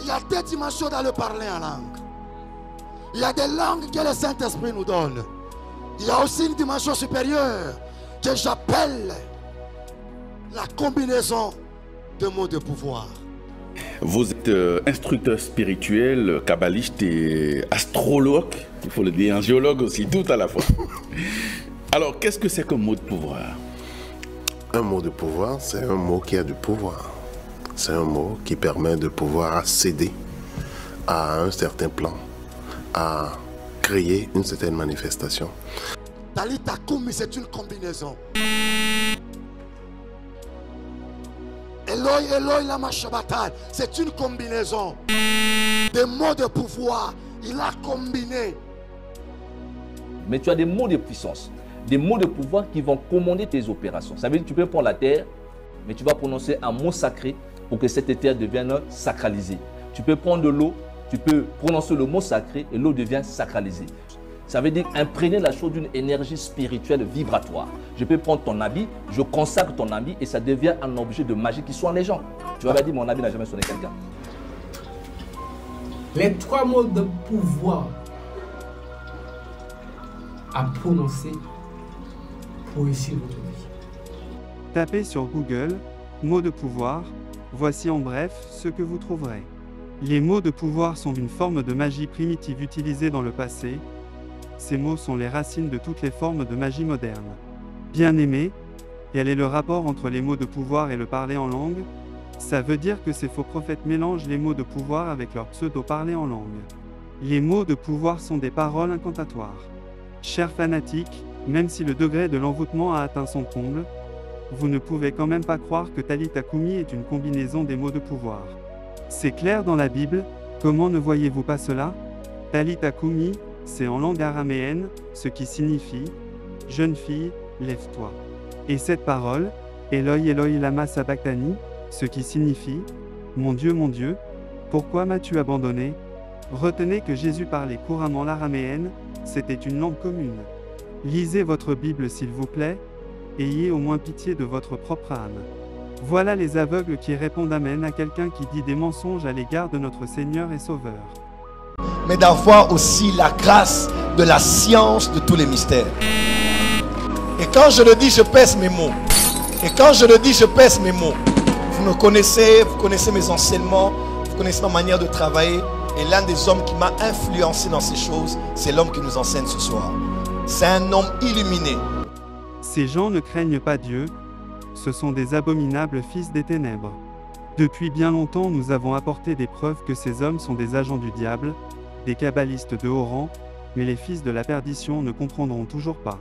Il y a deux dimensions dans le parler en langue. Il y a des langues que le Saint-Esprit nous donne. Il y a aussi une dimension supérieure que j'appelle la combinaison de mots de pouvoir. Vous êtes instructeur spirituel, kabbaliste et astrologue, il faut le dire, un géologue aussi, tout à la fois. Alors, qu'est-ce que c'est qu'un mot de pouvoir? Un mot de pouvoir, c'est un mot qui a du pouvoir. C'est un mot qui permet de pouvoir accéder à un certain plan, à créer une certaine manifestation. Talita Kumi, c'est une combinaison. Eloi, Eloi, lama sabachthani, c'est une combinaison. Des mots de pouvoir, il a combiné. Mais tu as des mots de puissance, des mots de pouvoir qui vont commander tes opérations. Ça veut dire que tu peux prendre la terre, mais tu vas prononcer un mot sacré pour que cette terre devienne sacralisée. Tu peux prendre de l'eau, tu peux prononcer le mot sacré et l'eau devient sacralisée. Ça veut dire imprégner la chose d'une énergie spirituelle vibratoire. Je peux prendre ton habit, je consacre ton habit et ça devient un objet de magie qui soigne les gens. Tu vas pas dire mon habit n'a jamais sonné quelqu'un. Les trois mots de pouvoir à prononcer pour réussir votre vie. Tapez sur Google « mots de pouvoir », voici en bref ce que vous trouverez. Les mots de pouvoir sont une forme de magie primitive utilisée dans le passé. Ces mots sont les racines de toutes les formes de magie moderne. Bien-aimé, quel est le rapport entre les mots de pouvoir et le parler en langue? Ça veut dire que ces faux prophètes mélangent les mots de pouvoir avec leur pseudo-parler en langue. Les mots de pouvoir sont des paroles incantatoires. Chers fanatiques, même si le degré de l'envoûtement a atteint son comble, vous ne pouvez quand même pas croire que Talita Kumi est une combinaison des mots de pouvoir. C'est clair dans la Bible, comment ne voyez-vous pas cela? Talita Kumi, c'est en langue araméenne, ce qui signifie « jeune fille, lève-toi ». Et cette parole, Eloi Eloi lama sabachthani, ce qui signifie « mon Dieu, pourquoi m'as-tu abandonné ?» Retenez que Jésus parlait couramment l'araméenne, c'était une langue commune. Lisez votre Bible s'il vous plaît, ayez au moins pitié de votre propre âme. Voilà les aveugles qui répondent Amen à quelqu'un qui dit des mensonges à l'égard de notre Seigneur et Sauveur. Mais d'avoir aussi la grâce de la science de tous les mystères. Et quand je le dis, je pèse mes mots. Et quand je le dis, je pèse mes mots. Vous me connaissez, vous connaissez mes enseignements, vous connaissez ma manière de travailler. Et l'un des hommes qui m'a influencé dans ces choses, c'est l'homme qui nous enseigne ce soir. C'est un homme illuminé. Ces gens ne craignent pas Dieu, ce sont des abominables fils des ténèbres. Depuis bien longtemps, nous avons apporté des preuves que ces hommes sont des agents du diable, des kabbalistes de haut rang, mais les fils de la perdition ne comprendront toujours pas.